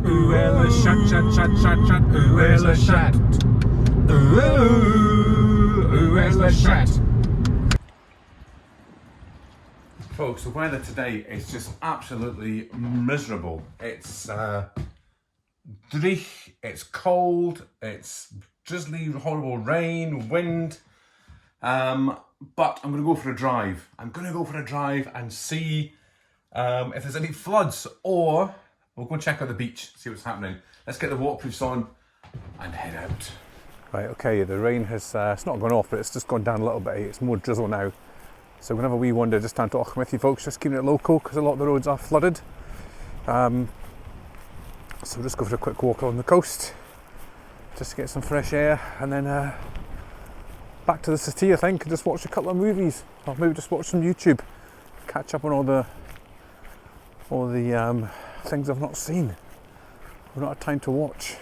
Ooh, ella shut, shut, shut, shut, shut. Ooh, ella shut. Ooh, ella shut. Folks, the weather today is just absolutely miserable. It's dreich, it's cold, it's drizzly, horrible rain, wind. But I'm going to go for a drive. I'm going to go for a drive and see if there's any floods, or we'll go check out the beach, see what's happening. Let's get the waterproofs on and head out. Right, okay, the rain has, it's not gone off, but it's just gone down a little bit. It's more drizzle now. So we're going to have a wee wander just down to Auchmithie, folks, just keeping it local because a lot of the roads are flooded. So we'll just go for a quick walk along the coast, just to get some fresh air, and then back to the city, I think, and just watch a couple of movies, or maybe just watch some YouTube, catch up on all the things I've not seen. I've not had time to watch.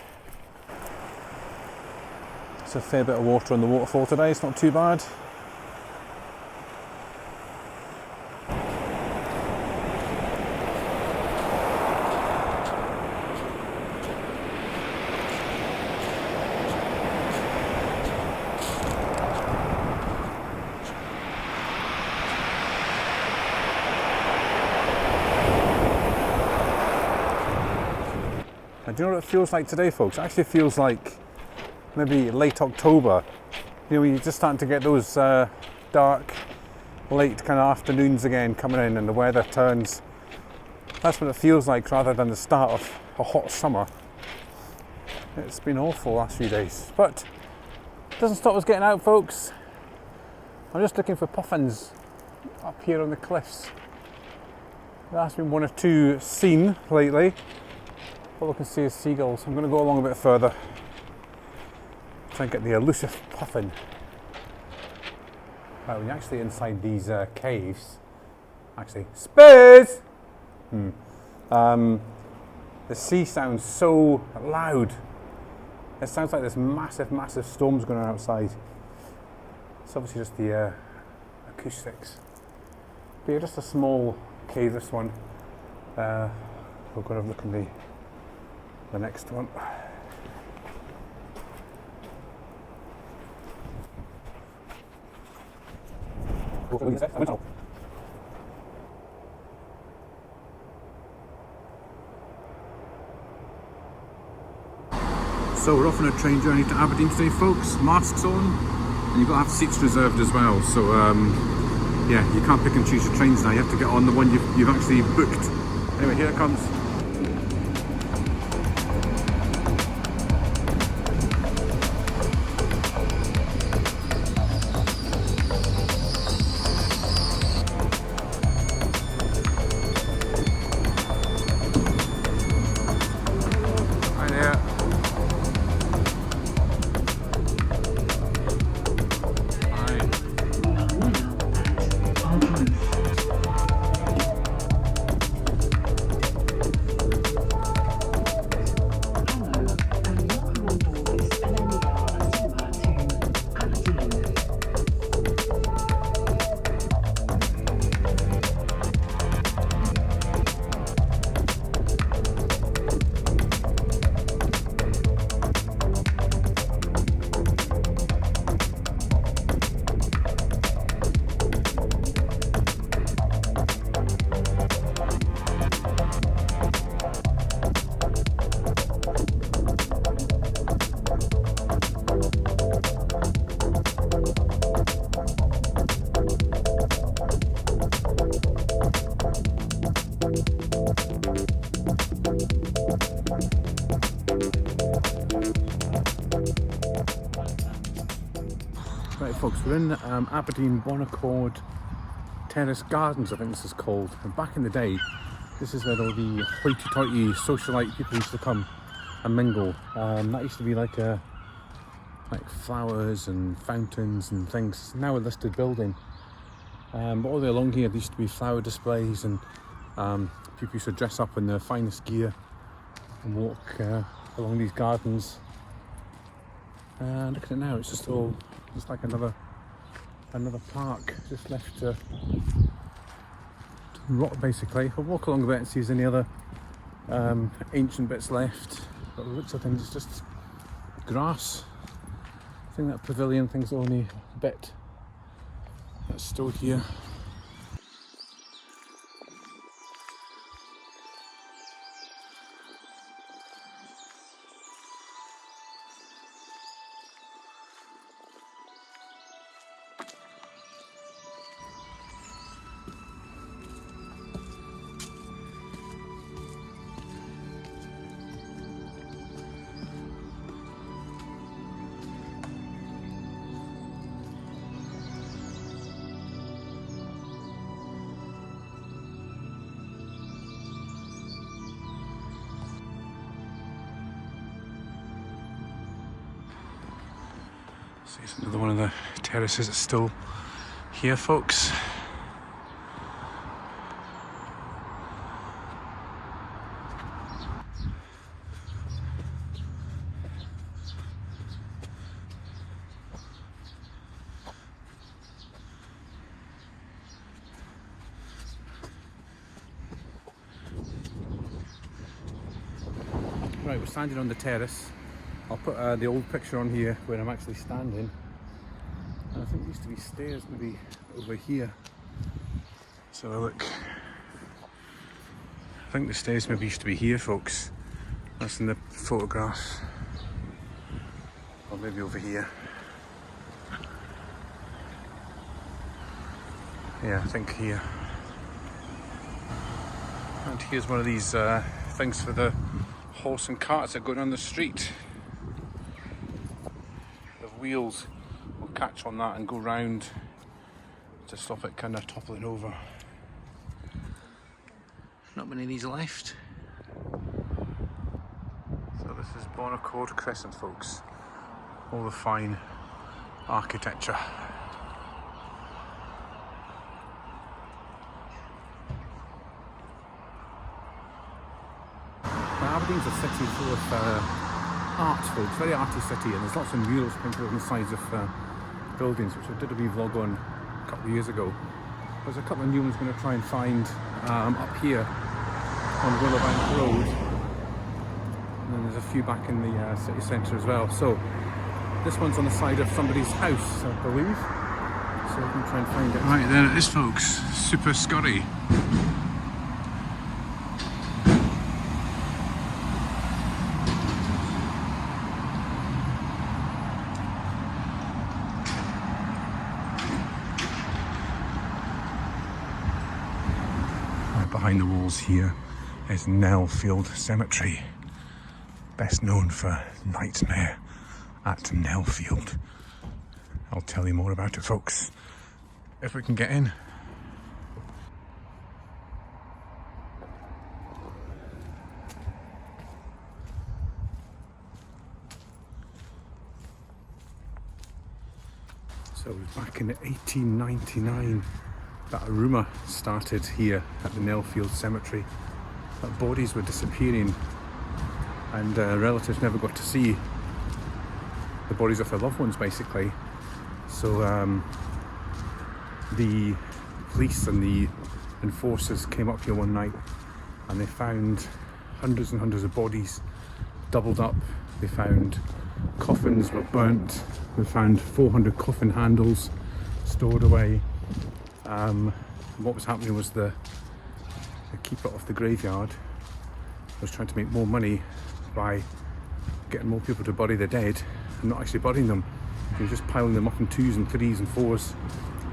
It's a fair bit of water on the waterfall today, it's not too bad. And do you know what it feels like today, folks? It actually feels like maybe late October. You know, when you're just starting to get those dark, late kind of afternoons again coming in and the weather turns. That's what it feels like rather than the start of a hot summer. It's been awful the last few days. But it doesn't stop us getting out, folks. I'm just looking for puffins up here on the cliffs. There has been one or two seen lately. All I can see is seagulls. I'm going to go along a bit further, try and get the elusive puffin. Right, when you're actually inside these caves, actually, space! The sea sounds so loud. It sounds like this massive, massive storm's going on outside. It's obviously just the acoustics. But yeah, just a small cave, this one. We'll go and have a look in the next one. So we're off on a train journey to Aberdeen today, folks. Masks on, and you've got to have seats reserved as well. So yeah, you can't pick and choose your trains now. You have to get on the one you've actually booked. Anyway, here it comes. Right, folks, we're in Aberdeen Bonaccord Terrace Gardens, I think this is called. And back in the day, this is where all the hoity-toity socialite people used to come and mingle. That used to be like flowers and fountains and things. Now a listed building. But all the way along here, there used to be flower displays, and people used to dress up in their finest gear and walk along these gardens. Look at it now, it's just all just like another park just left to rot, basically. We'll walk along a bit and see if there's any other ancient bits left, but it looks like it's just grass. I think that pavilion thing's the only bit that's still here. See, it's another one of the terraces that's still here, folks. Right, we're standing on the terrace. I'll put the old picture on here where I'm actually standing. And I think there used to be stairs maybe over here. So look. I think the stairs maybe used to be here, folks. That's in the photograph. Or maybe over here. Yeah, I think here. And here's one of these things for the horse and carts that are going on the street. Wheels will catch on that and go round to stop it kind of toppling over. Not many of these left. So this is Bonaccord Crescent, folks. All the fine architecture. Now, Aberdeen's a city full of art, folks, very arty city, and there's lots of murals painted on the sides of buildings, which I did a wee vlog on a couple of years ago. There's a couple of new ones I'm going to try and find up here on Willowbank Road, and then there's a few back in the city centre as well. So this one's on the side of somebody's house, I believe, so we can try and find it. Right, there it is, folks. Super Scotty. Behind the walls here is Nilfield Cemetery, best known for Nightmare at Nilfield. I'll tell you more about it, folks, if we can get in. So back in 1899 that a rumour started here at the Nilfield Cemetery that bodies were disappearing and relatives never got to see the bodies of their loved ones, basically. So the police and the enforcers came up here one night and they found hundreds and hundreds of bodies doubled up. They found coffins were burnt. They found 400 coffin handles stored away. What was happening was the keeper of the graveyard was trying to make more money by getting more people to bury their dead and not actually burying them. He was just piling them up in 2s and 3s and 4s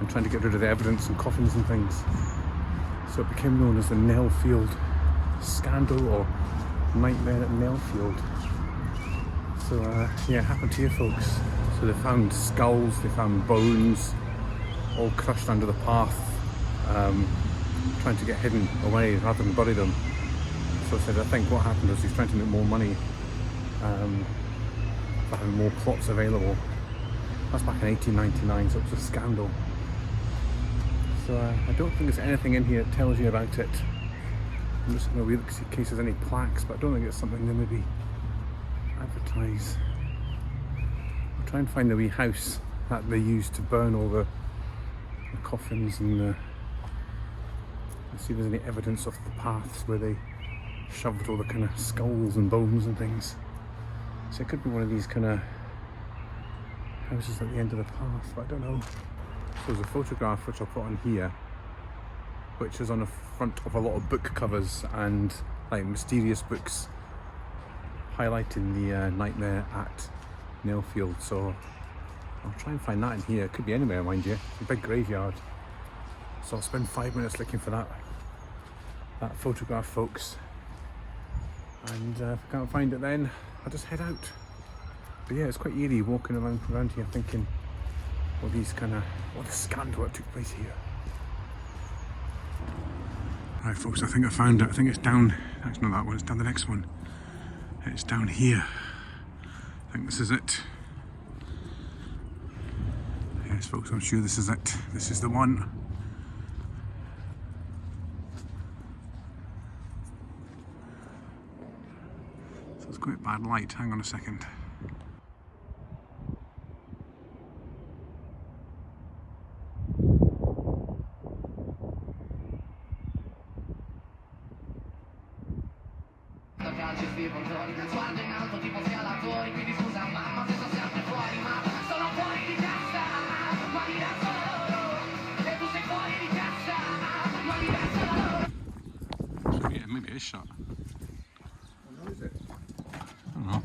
and trying to get rid of the evidence and coffins and things. So it became known as the Nilfield Scandal or Nightmare at Nilfield. So yeah, it happened here, folks. So they found skulls, they found bones, all crushed under the path, trying to get hidden away rather than bury them. So I said, I think what happened was he's trying to make more money for having more plots available. That's back in 1899, so it was a scandal. So I don't think there's anything in here that tells you about it. I'm just going to look in case there's any plaques, but I don't think it's something they maybe advertise. I'll try and find the wee house that they used to burn all the coffins and see if there's any evidence of the paths where they shoved all the kind of skulls and bones and things. So it could be one of these kind of houses at the end of the path, but I don't know. So there's a photograph which I'll put on here, which is on the front of a lot of book covers and like mysterious books highlighting the nightmare at Nilfield. So I'll try and find that in here. It could be anywhere, mind you. It's a big graveyard. So I'll spend 5 minutes looking for that photograph, folks. And if I can't find it then, I'll just head out. But yeah, it's quite eerie walking around here thinking what the scandal that took place here. Right folks, I think I found it. I think it's down, that's not that one, it's down the next one. It's down here. I think this is it. Yes folks, I'm sure this is it. This is the one. So it's quite bad light, hang on a second. Sguardo in alto tipo scalatori, quindi scusa mamma se sono sempre fuori, ma sono fuori di testa, ma diverso da loro, e tu sei fuori di testa, ma diverso da loro. Yeah, maybe it is shut. What is it? I don't know.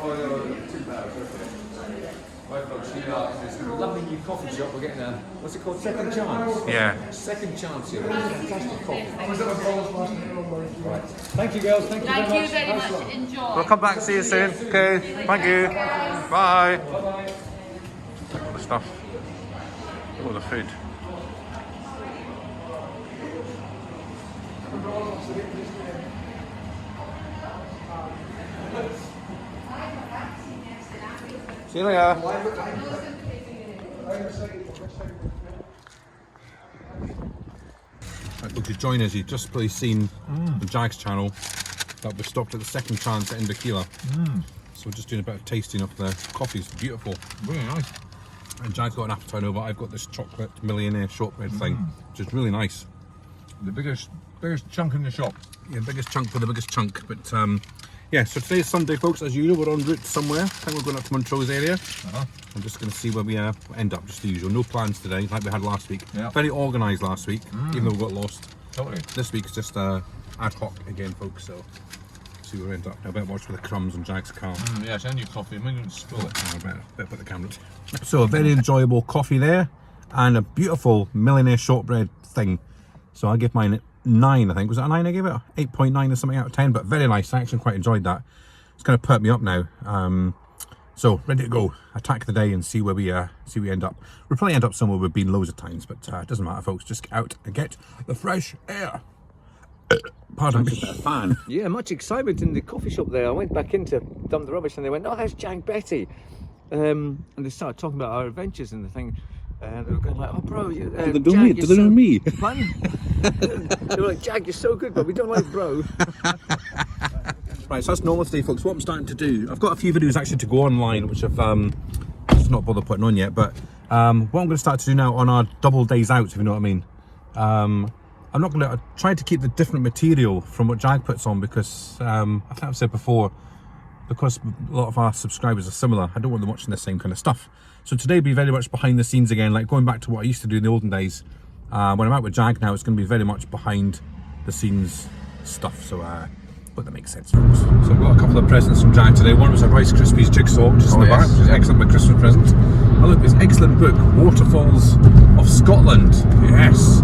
Oh no, too bad, okay. Right folks, here we are in this lovely new coffee shop. We're getting a, what's it called, Second Chance? Yeah. Second Chance here, fantastic coffee. Right. Thank you girls, thank you very much. Thank you very much, enjoy. We'll come back, see you soon. Okay, thank you. Bye. All the stuff. All the food. See you later. If you join us, you've just probably seen the Jag's channel that we stopped at the Second Chance at Inverkeila. So we're just doing a bit of tasting of the coffee. It's beautiful. Really nice. And Jag's got an appetite over. I've got this chocolate millionaire shortbread thing, which is really nice. The biggest chunk in the shop. Yeah, biggest chunk for the biggest chunk. But yeah, so today's Sunday, folks. As usual, we're en route somewhere. I think we're going up to Montrose area. I'm just going to see where we end up, just the usual. No plans today, like we had last week. Yeah. Very organised last week, even though we got lost. Totally. This week's just ad hoc again, folks. So see where we end up. Now, I better watch for the crumbs on Jag's car. Yes, and your coffee. I'm going to spill it. I better put the camera. So a very enjoyable coffee there, and a beautiful millionaire shortbread thing. So I give mine a 9, I think. Was it a 9 I gave it? 8.9 or something out of 10, but very nice. I actually quite enjoyed that. It's going to perk me up now. So ready to go, attack the day and see where we end up. We'll probably end up somewhere we've been loads of times, but it doesn't matter, folks. Just get out and get the fresh air. Pardon me. Fan. Yeah, much excitement in the coffee shop there. I went back in to dump the rubbish and they went, oh, there's Jag Betty. And they started talking about our adventures and the thing. And they were going like, oh bro, Did they know me? Fun. They were like, Jag, you're so good, but we don't like bro. Right, so that's normal today, folks. What I'm starting to do, I've got a few videos actually to go online, which I've just not bothered putting on yet, but what I'm going to start to do now on our double days out, if you know what I mean. I'm not going to try to keep the different material from what Jag puts on because, I think I've said before, because a lot of our subscribers are similar, I don't want them watching the same kind of stuff. So today will be very much behind the scenes again, like going back to what I used to do in the olden days. When I'm out with Jag now, it's going to be very much behind the scenes stuff, so but that makes sense, folks. So I've got a couple of presents from Jag today. One was a Rice Krispies jigsaw, which is in the back, which is excellent, my Christmas present. And look, this excellent book, Waterfalls of Scotland. Yes.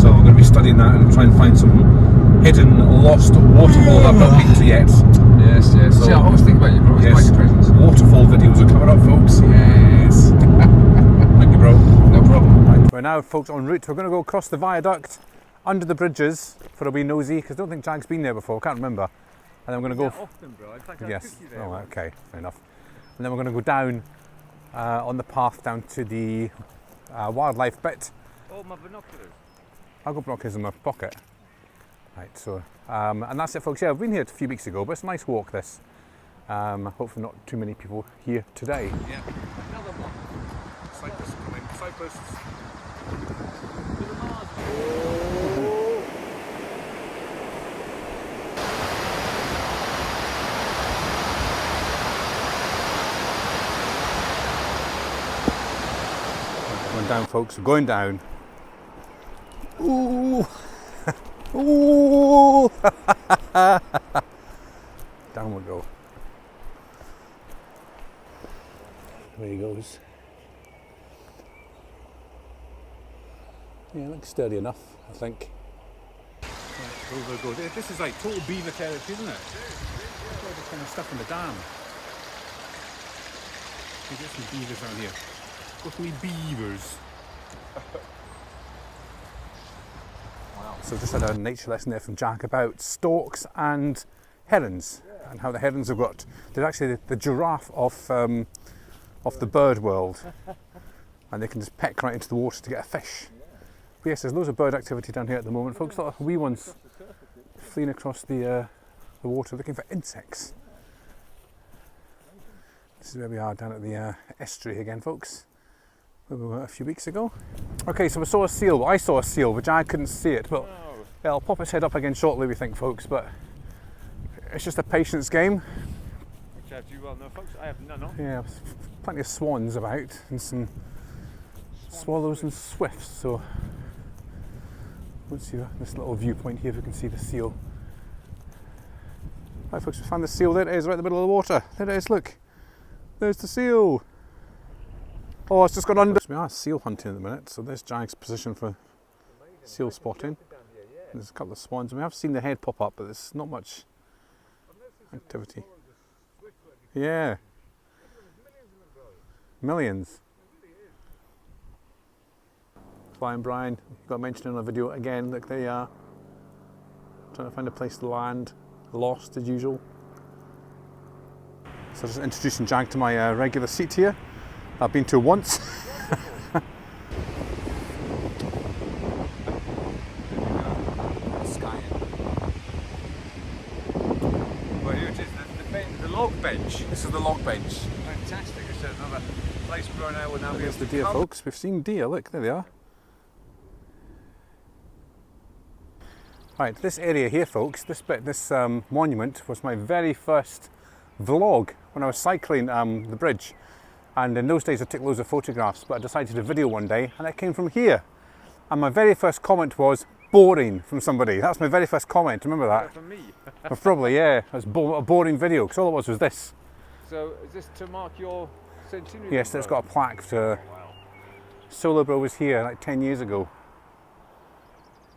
So I'm going to be studying that and try and find some hidden, lost waterfall that I've not been to yet. Yes, yes. So, see, I always think about you, bro. It's yes, my presents. waterfall videos are coming up, folks. Yes. Thank you, bro. No problem. Right, we're now, folks, en route. We're going to go across the viaduct, under the bridges for a wee nosy, because I don't think Jag's been there before, can't remember. And then we're going to go... often, bro. In fact, yes. Oh, okay, fair enough. And then we're going to go down on the path down to the wildlife bit. Oh, my binoculars. I've got binoculars in my pocket. Right, so, and that's it, folks. Yeah, I've been here a few weeks ago, but it's a nice walk, this. Hopefully not too many people here today. Yeah. Another one. Cyclists coming. Cyclists. down, folks. We're going down. Ooh. Ooh. Down we go. There he goes. Yeah, looks sturdy enough, I think. Right, over it goes. This is like total beaver territory, isn't it? All this kind of stuff in the dam. We get some beavers out here. Look at me beavers. Wow. So just had a nature lesson there from Jack about storks and herons, and how the herons have got. They're actually the giraffe of the bird world, and they can just peck right into the water to get a fish. But yes, there's loads of bird activity down here at the moment, folks. A lot of wee ones fleeing across the water looking for insects. This is where we are down at the estuary again, folks, where we were a few weeks ago. Okay, so we saw a seal. Well, I saw a seal, which I couldn't see it, but yeah, I'll pop its head up again shortly, we think, folks. But it's just a patience game. Which, as you well know, folks, I have none of. Yeah, plenty of swans about and some swallows and swifts. So let's see this little viewpoint here if we can see the seal. Right, folks, we found the seal. There it is, right in the middle of the water. There it is, look. There's the seal. Oh, it's just gone under. We are seal hunting at the minute, so there's Jack's position for seal spotting. There's a couple of swans, and we have seen the head pop up, but there's not much activity. Yeah. Millions. Flying Brian, got mentioned in a video again. Look, there you are. Trying to find a place to land. Lost as usual. So just introducing Jack to my regular seat here. I've been to once. Well, here it is, the log bench. This is the log bench. Fantastic. It's another place where I would now be There's able the to deer, come. folks. We've seen deer. Look, there they are. Right, this area here, folks, this monument was my very first vlog when I was cycling the bridge. And in those days I took loads of photographs, but I decided to video one day, and it came from here. And my very first comment was boring from somebody. That's my very first comment. Remember that? From me. Probably, yeah. It was a boring video, because all it was this. So is this to mark your centenary? Yes, it's got a plaque to. Solo Bro was here like 10 years ago.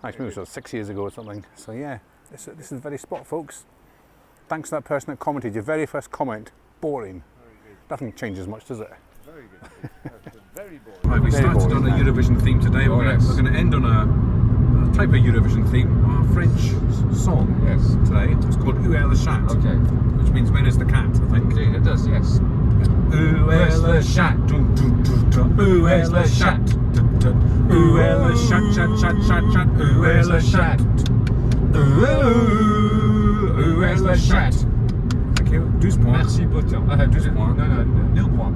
Actually, maybe it was 6 years ago or something. So yeah, this is the very spot, folks. Thanks to that person that commented. Your very first comment, boring. Nothing changes much, does it? Very good. Very boring. Right, we started on a Eurovision theme today. We're going to end on a type of Eurovision theme, our French song today. It's called Où est le chat? Okay. Which means when is the cat, I think. Indeed, it does, yes. Où est le chat? Où est le chat? Où est le chat, chat, chat, chat, chat? Où est le chat? Où est le chat? Thank you. 12 points. Merci, Potin. 12 points. Non, 0 points.